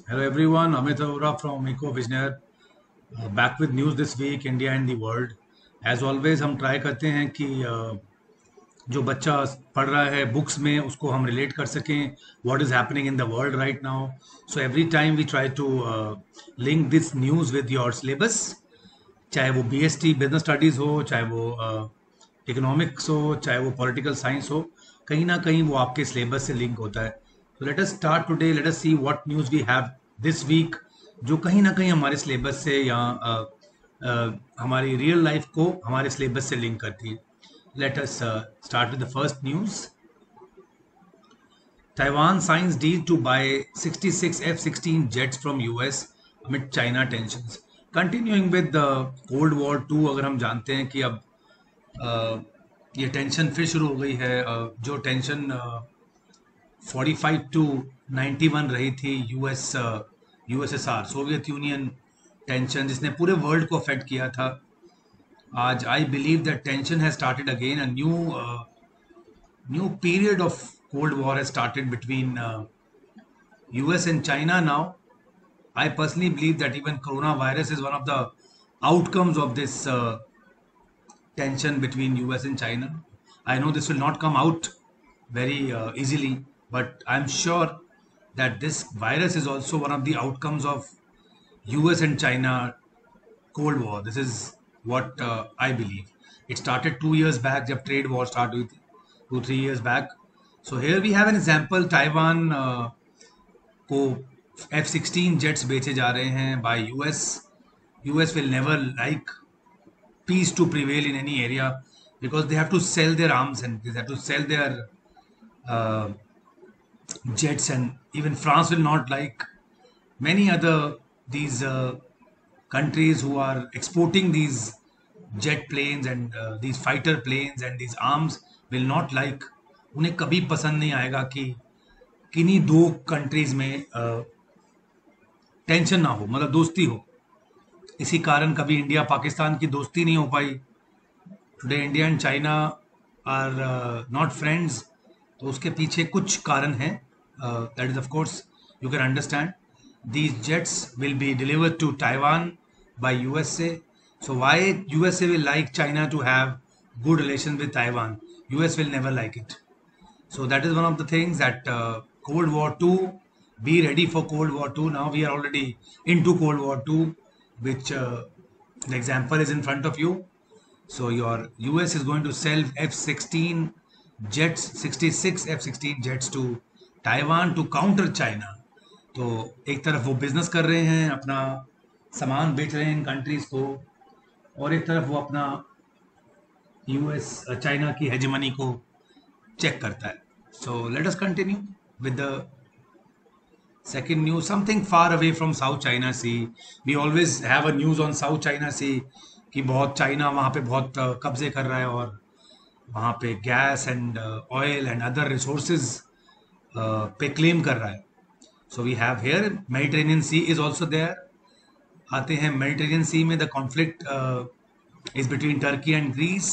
Hello everyone, Amit Arora from Eco Visionaire, back with news this week, India and the world. As always, हम try करते हैं कि जो बच्चा पढ़ रहा है बुक्स में उसको हम रिलेट कर सकें what is happening in the world right now. So every time we try to link this news with your syllabus, चाहे वो बीएसटी बिजनेस स्टडीज हो, चाहे वो इकोनॉमिक्स हो, चाहे वो पॉलिटिकल साइंस हो, कहीं ना कहीं वो आपके सिलेबस से लिंक होता है. तो let us start today, let us see what news we have this week, जो कहीं ना कहीं हमारे सिलेबस से या हमारी रियल लाइफ को हमारे सिलेबस से लिंक करती है. Late us start with the first news. Taiwan signs deal to buy 66 F-16 jets from US amid China tensions. Continuing with the Cold War 2, अगर हम जानते हैं कि अब ये टेंशन फिर शुरू हो गई है. जो टेंशन 45 टू 91 रही थी यूएसएसआर सोवियत यूनियन टेंशन, जिसने पूरे वर्ल्ड को अफेक्ट किया था. आज I believe that tension has started again. A new period of Cold War has started between US and China now. I personally believe that even coronavirus is one of the outcomes of this tension between US and China. I know this will not come out very easily, but I'm sure that this virus is also one of the outcomes of US and China Cold War. This is what I believe. It started 2 years back, जब trade war start हुई थी, 2-3 years back. So here we have an example. Taiwan को F-16 jets बेचे जा रहे हैं by US. US will never like peace to prevail in any area because they have to sell their arms and they have to sell their uh, jets, and even France will not like. Many other these countries who are exporting these jet planes and these fighter planes and these arms will not like. उन्हें कभी पसंद नहीं आएगा कि किन्हीं दो countries में tension ना हो, मतलब दोस्ती हो. इसी कारण कभी इंडिया पाकिस्तान की दोस्ती नहीं हो पाई. Today India and China are not friends. तो उसके पीछे कुछ कारण हैं. That is of course you can understand. These jets will be delivered to Taiwan by USA. So why USA will like China to have good relations with Taiwan? US will never like it. So that is one of the things that Cold War 2, be ready for Cold War 2. Now we are already into Cold War 2, which the example is in front of you. So your US is going to sell F-16 jets, 66 F-16 jets to Taiwan to counter China. तो एक तरफ वो business कर रहे हैं, अपना सामान बेच रहे हैं इन कंट्रीज को, और एक तरफ वो अपना यूएस चाइना की हेजेमनी को चेक करता है. So let us continue with the second news. Something far away from South China Sea. We always have a news on South China Sea कि बहुत चाइना वहाँ पे बहुत कब्जे कर रहा है और वहाँ पे gas and oil and other resources पे क्लेम कर रहा है. So we have here Mediterranean Sea is also there. आते हैं Mediterranean Sea में the conflict is between Turkey and Greece.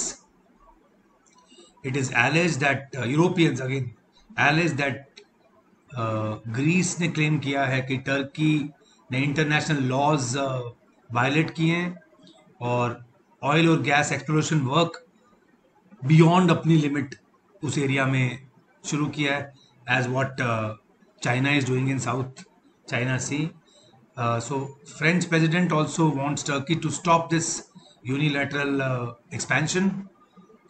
It is alleged that Europeans again alleged that Greece ने claim किया है कि टर्की ने international laws violate किए हैं और ऑयल और गैस एक्सप्लोरेशन वर्क बियॉन्ड अपनी लिमिट उस एरिया में शुरू किया है, as what China is doing in South China Sea. So French president also wants Turkey to stop this unilateral expansion.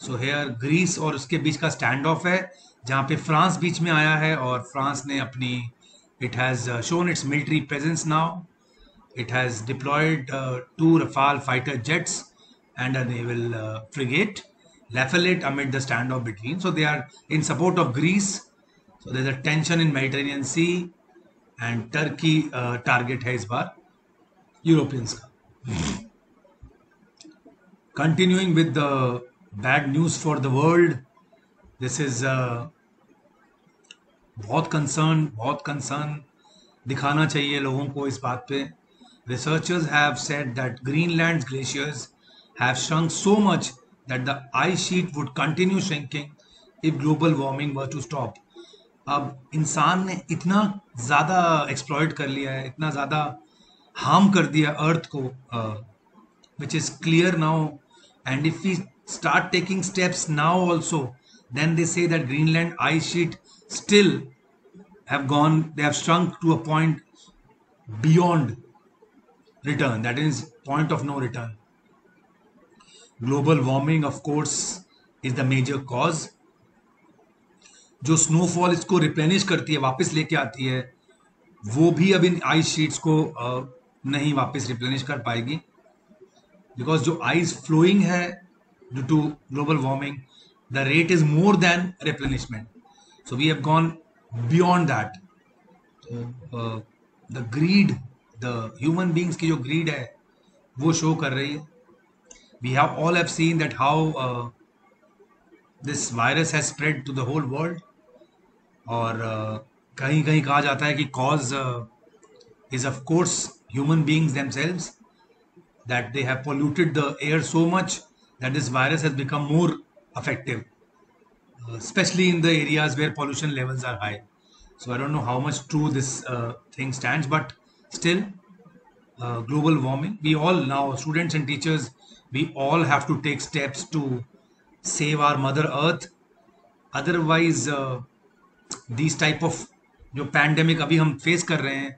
So here Greece और उसके बीच का स्टैंड ऑफ है, जहाँ पे फ्रांस बीच में आया है और फ्रांस ने अपनी it has shown its military presence now. It has deployed 2 Rafale fighter jets and a naval frigate, Lafayette, amid the standoff between. So they are in support of Greece. So there's a tension in Mediterranean Sea and Turkey target है इस बार Europeans का. Continuing with the bad news for the world, this is बहुत concern दिखाना चाहिए लोगों को इस बात पे. Researchers have said that Greenland's glaciers have shrunk so much that the ice sheet would continue shrinking if global warming were to stop. अब इंसान ने इतना ज़्यादा एक्सप्लॉइट कर लिया है, इतना ज़्यादा हार्म कर दिया अर्थ को, which is clear now. And if we start taking steps now also, then they say that Greenland ice sheet still they have shrunk to a point beyond return. That is point of no return. Global warming, of course, is the major cause. जो snowfall इसको replenish करती है, वापस लेके आती है, वो भी अब इन आइस शीट्स को नहीं वापस रिप्लेनिश कर पाएगी, बिकॉज जो आइस फ्लोइंग है due to global warming, the rate is more than replenishment. So we have gone beyond that. The greed, the human beings की जो ग्रीड है वो शो कर रही है. We have all have seen that how this virus has spread to the whole world. और कहीं कहीं कहा जाता है कि cause is of course human beings themselves, that they have polluted the air so much that this virus has become more effective, especially in the areas where pollution levels are high. So I don't know how much true this thing stands, but still, global warming, we all now, students and teachers, we all have to take steps to save our mother earth. Otherwise these type of जो pandemic अभी हम face कर रहे हैं,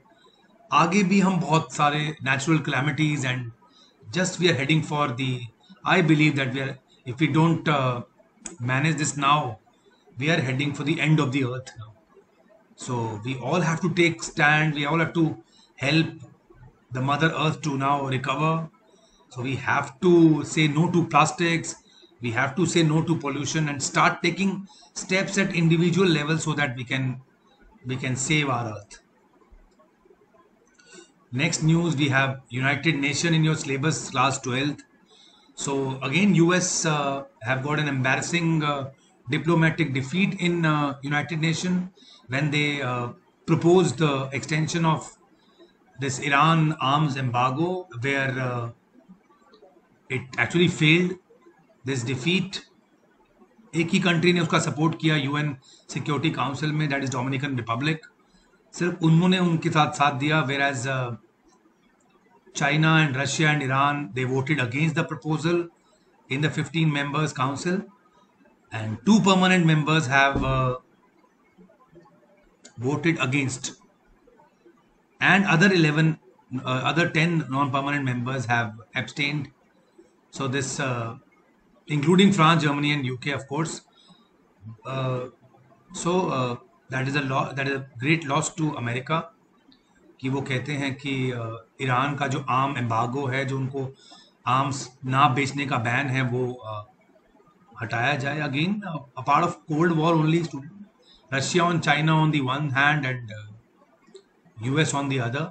आगे भी हम बहुत सारे natural calamities and just we are heading for the, I believe that if we don't manage this now, we are heading for the end of the earth now. So we all have to take stand, we all have to help the mother earth to now recover. So we have to say no to plastics, we have to say no to pollution and start taking steps at individual level so that we can save our earth. Next news, we have United Nations in your syllabus, class 12th. So again, US have got an embarrassing diplomatic defeat in United Nations when they proposed the extension of this Iran arms embargo, where it actually failed. This defeat, एक ही country ने उसका support किया UN security council में, that is Dominican Republic. सिर्फ उन्होंने उनके साथ दिया, whereas China and Russia and Iran, they voted against the proposal in the 15 members council, and 2 permanent members have voted against, and other 10 non-permanent members have abstained. So this including France, Germany and UK, of course. That is a great loss to America, कि वो कहते हैं कि Iran का जो arm embargo है, जो उनको आर्म्स ना बेचने का बैन है, वो हटाया जाए. Again a part of cold war only, Russia on China on the one hand and US on the other.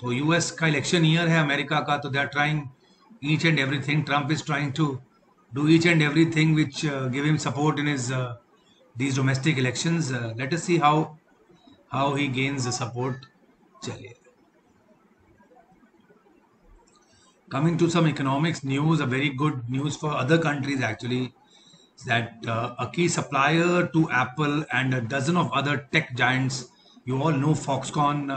तो यूएस का इलेक्शन ईयर है, अमेरिका का, तो they are trying each and everything. Trump is trying to do each and everything which give him support in his these domestic elections. Let us see how he gains the support. चलिए, coming to some economics news, a very good news for other countries actually, that a key supplier to Apple and a dozen of other tech giants, you all know Foxconn,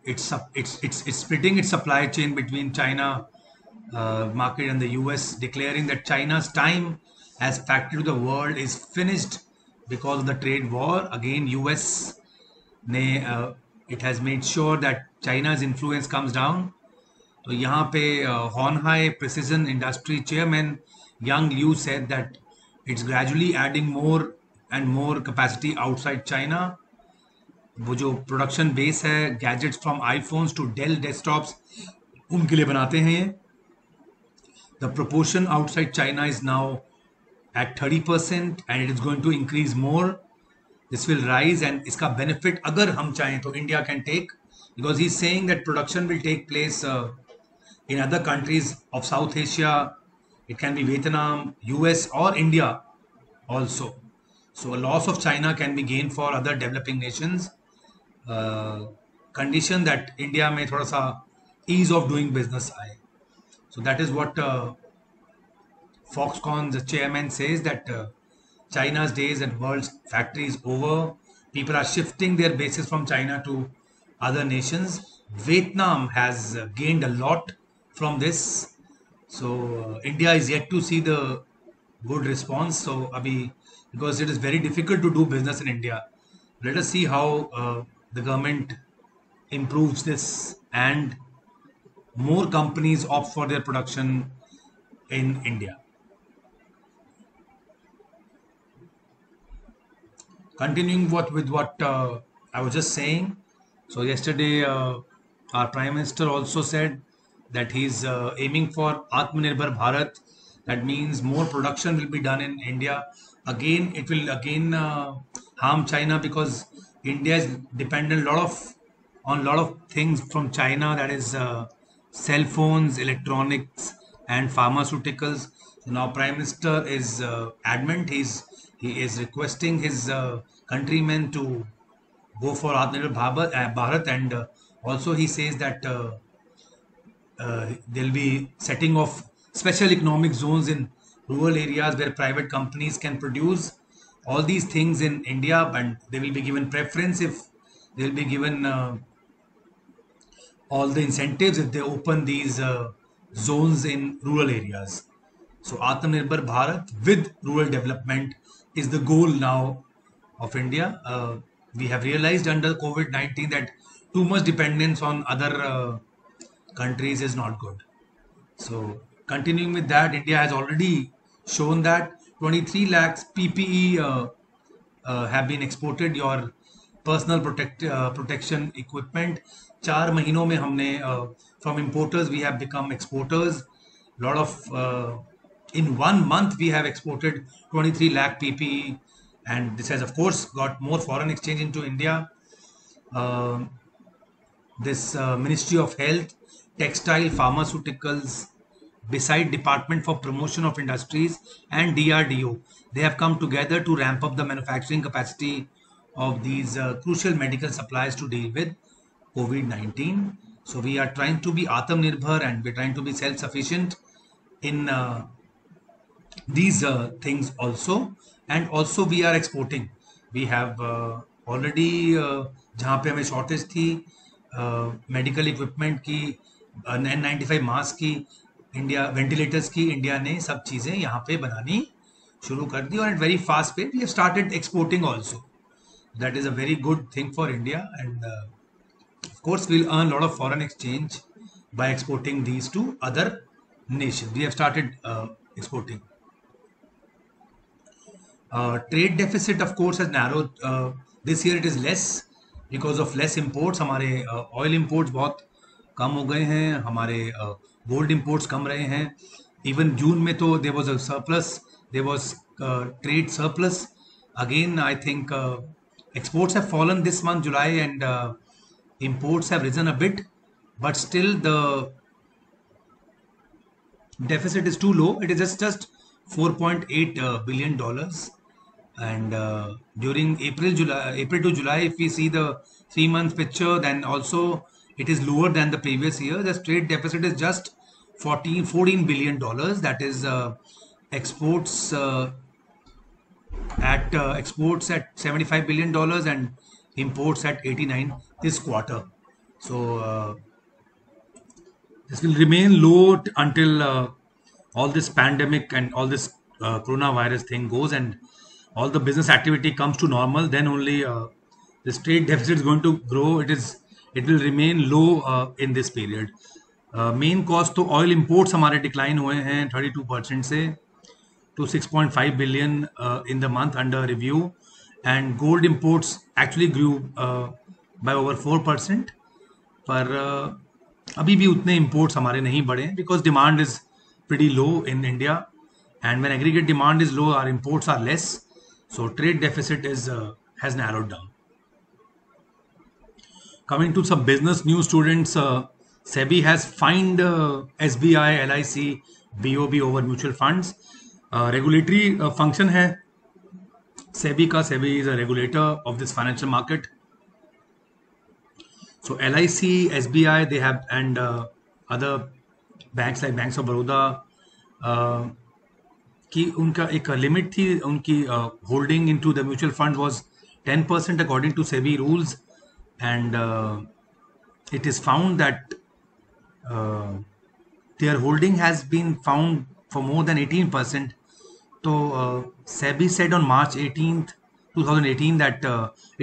it's splitting its supply chain between China market and the US, declaring that China's time as factory to the world is finished because of the trade war. Again, US ने it has made sure that China's influence comes down. तो यहाँ पे Honhai Precision Industry chairman Yang Liu said that it's gradually adding more and more capacity outside China. वो जो production base है, gadgets from iPhones to Dell desktops, उनके लिए बनाते हैं ये. The proportion outside China is now at 30% and it is going to increase more. This will rise and इसका benefit अगर हम चाहें तो India can take, because he's saying that production will take place in other countries of South Asia. It can be Vietnam, US or India also. So a loss of China can be gained for other developing nations. Condition that India में थोड़ा सा ease of doing business आए. So that is what Foxconn's chairman says, that China's days and world's factories over. People are shifting their bases from China to other nations. Vietnam has gained a lot from this. So India is yet to see the good response. So abhi, because it is very difficult to do business in India, let us see how the government improves this and more companies opt for their production in India. Continuing with what I was just saying. So yesterday, our Prime Minister also said that he's aiming for Atmanirbhar Bharat. That means more production will be done in India. Again, it will again harm China because India is dependent on a lot of things from China. That is cell phones, electronics, and pharmaceuticals. So now Prime Minister is adamant. He is requesting his countrymen to go for Atmanirbhar Bharat, and also he says that they'll be setting off special economic zones in rural areas where private companies can produce all these things in India, and they will be given preference if they'll be given all the incentives if they open these zones in rural areas. So Atmanirbhar Bharat with rural development is the goal now of India. We have realized under COVID-19 that too much dependence on other countries is not good. So continuing with that, India has already shown that 23 lakhs PPE have been exported. Your personal protection equipment. 4 महीनों में हमने from importers we have become exporters. Lot of in 1 month we have exported 23 lakh PPE, and this has of course got more foreign exchange into India. Uh, this Ministry of Health, Textile, Pharmaceuticals, beside Department for Promotion of Industries and DRDO, they have come together to ramp up the manufacturing capacity of these crucial medical supplies to deal with COVID-19. So we are trying to be Atmanirbhar and we're trying to be self-sufficient in these things also, and also we are exporting. We have already जहाँ पे हमें shortage थी medical equipment की, N95 mask की, India ventilators की, India ने सब चीज़ें यहाँ पे बनानी शुरू कर दी, और at very fast pace we have started exporting also. That is a very good thing for India, and of course we'll earn a lot of foreign exchange by exporting these to other nations. We have started exporting. Trade deficit of course has narrowed. This year it is less because of less imports. हमारे oil imports बहुत कम हो गए हैं, हमारे gold imports कम रहे हैं. Even June में तो there was a surplus, there was trade surplus. Again I think exports have fallen this month July, and imports have risen a bit, but still the deficit is too low. It is just $4.8 billion. And during April to July, if we see the 3 month picture, then also it is lower than the previous year. The trade deficit is just $14 billion. That is exports at $75 billion and imports at 89 this quarter. So this will remain low until all this pandemic and all this coronavirus thing goes and all the business activity comes to normal. Then only this trade deficit is going to grow. It will remain low in this period. Main cause तो oil imports हमारे decline हुए हैं 32% से to 6.5 billion in the month under review, and gold imports actually grew by over 4%. पर अभी भी उतने imports हमारे नहीं बढ़े because demand is pretty low in India, and when aggregate demand is low, our imports are less. So trade deficit has narrowed down. Coming to some business news, students, SEBI has fined SBI, LIC, BOB over mutual funds. Regulatory function है SEBI का. SEBI is a regulator of this financial market. So LIC, SBI, they have, and other banks like Banks of Baroda, कि उनका एक limit थी, उनकी holding into the mutual fund was 10% according to SEBI rules, and it is found that their holding has been found for more than 18%. So SEBI said on March 18th, 2018 that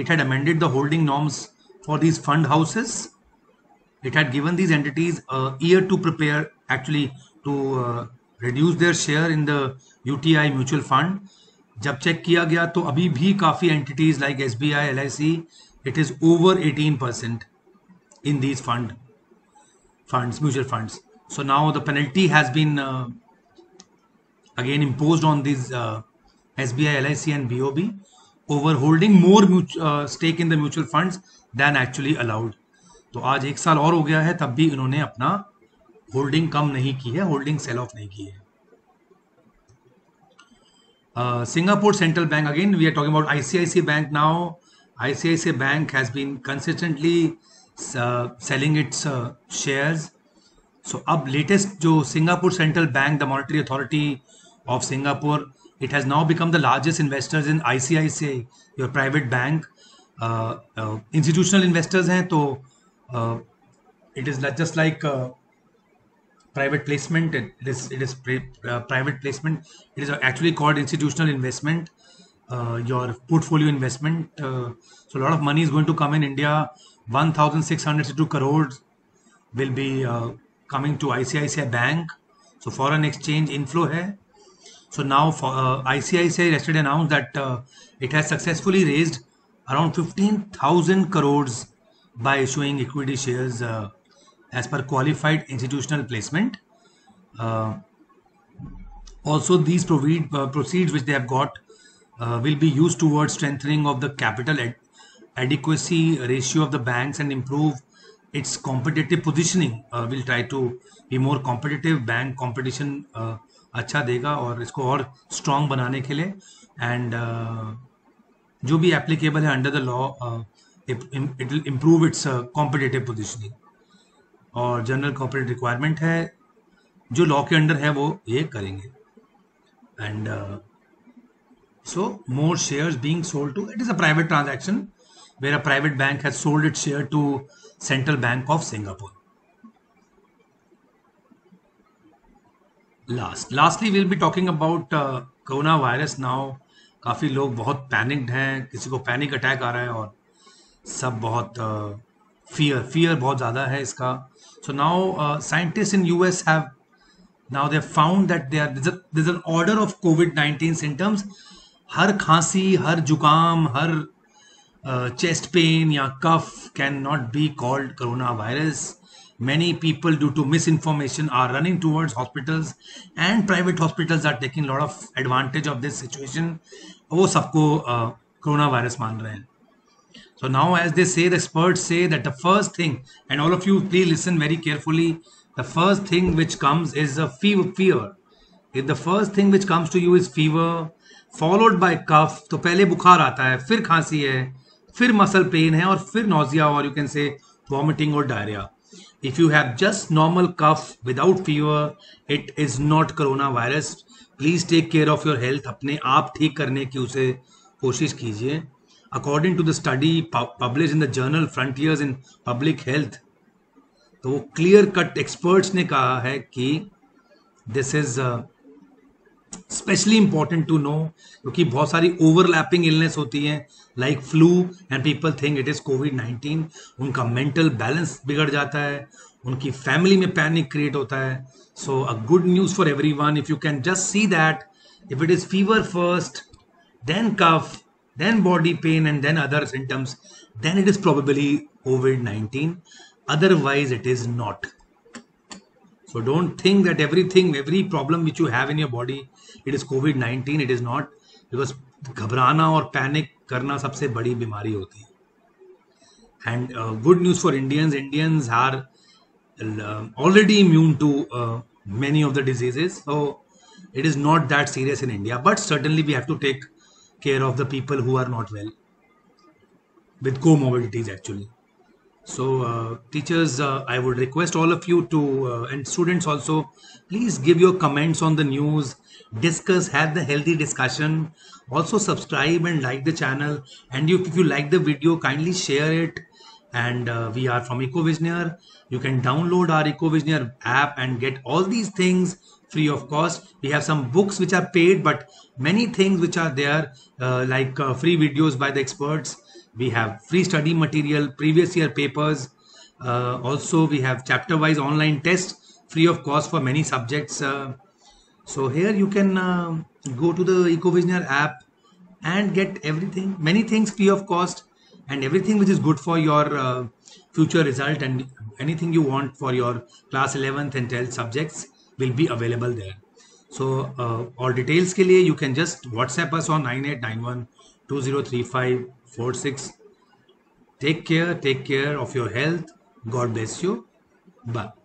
it had amended the holding norms for these fund houses. It had given these entities a year to prepare, actually, to reduce their share in the UTI mutual fund. जब check किया गया तो अभी भी काफ़ी entities like SBI, LIC, it is over 18% in these funds, mutual funds. So now the penalty has been again imposed on these SBI, LIC and BOB over holding more stake in the mutual funds than actually allowed. तो आज 1 साल और हो गया है, तब भी इन्होंने अपना होल्डिंग कम नहीं की है, होल्डिंग सेल ऑफ नहीं की है. Singapore Central Bank, again we are talking about ICICI Bank now. ICICI Bank has been consistently selling its shares. So अब latest जो Singapore Central Bank, the monetary authority of Singapore, it has now become the largest investors in ICICI, your private bank. Institutional investors हैं तो it is just like private placement. It is private placement. It is actually called institutional investment, your portfolio investment. So a lot of money is going to come in India. 1,662 crores will be coming to ICICI Bank. So foreign exchange inflow hai. So now ICICI yesterday announced that it has successfully raised around 15,000 crores by issuing equity shares as per qualified institutional placement. Also, these proceeds which they have got will be used towards strengthening of the capital adequacy ratio of the banks and improve its competitive positioning. Will try to be more competitive. Bank competition अच्छा देगा और इसको और strong बनाने के लिए, and जो भी applicable है under the law, it will improve its competitive positioning. और जनरल कॉर्पोरेट रिक्वायरमेंट है जो लॉ के अंडर है वो ये करेंगे. And so more shares being sold to, it is a private transaction where a private bank has sold its share to Central Bank of Singapore. Lastly we'll be talking about corona virus now. काफ़ी लोग बहुत panicked हैं, किसी को panic attack आ रहा है और सब बहुत fear बहुत ज़्यादा है इसका. So now scientists in US have found that there's an order of COVID-19 symptoms. हर खांसी, हर जुकाम, हर chest pain या cough cannot be called coronavirus. Many people, due to misinformation, are running towards hospitals, and private hospitals are taking a lot of advantage of this situation. वो सबको coronavirus मान रहे हैं. So now, as they say, the experts say that the first thing, and all of you please listen very carefully, the first thing which comes is a fever. If the first thing which comes to you is fever, followed by cough, तो पहले बुखार आता है, फिर खांसी है, फिर muscle pain है और फिर nausea or you can say vomiting or diarrhea. If you have just normal cough without fever, it is not coronavirus. Please take care of your health. अपने आप ठीक करने की उसे कोशिश कीजिए. According to the study published in the journal Frontiers in Public Health, तो वो क्लियर कट एक्सपर्ट्स ने कहा है कि this is specially important to know, क्योंकि बहुत सारी ओवरलैपिंग इलनेस होती हैं like flu and people think it is कोविड-19. उनका मेंटल बैलेंस बिगड़ जाता है, उनकी फैमिली में पैनिक क्रिएट होता है. So a good news for everyone, if you can just see that if it is fever first, then cough, then body pain, and then other symptoms, then it is probably COVID-19. Otherwise, it is not. So don't think that every problem which you have in your body, it is COVID-19. It is not, because घबराना और panic करना सबसे बड़ी बीमारी होती है. And good news for Indians. Indians are already immune to many of the diseases. So it is not that serious in India. But certainly we have to take care of the people who are not well with comorbidities actually. So teachers, I would request all of you to and students also, please give your comments on the news, discuss, have the healthy discussion. Also subscribe and like the channel, and if you like the video, kindly share it. And we are from Ecovisioneer. You can download our Ecovisioneer app and get all these things free of cost. We have some books which are paid, but many things which are there, like free videos by the experts. We have free study material, previous year papers. Also, we have chapter wise online tests free of cost for many subjects. So here you can go to the Ecovisioneer app and get everything, many things free of cost, and everything which is good for your future result, and anything you want for your class 11th and 12th subjects will be available there. So all details के लिए you can just WhatsApp us on 9891203546. Take care of your health. God bless you. Bye.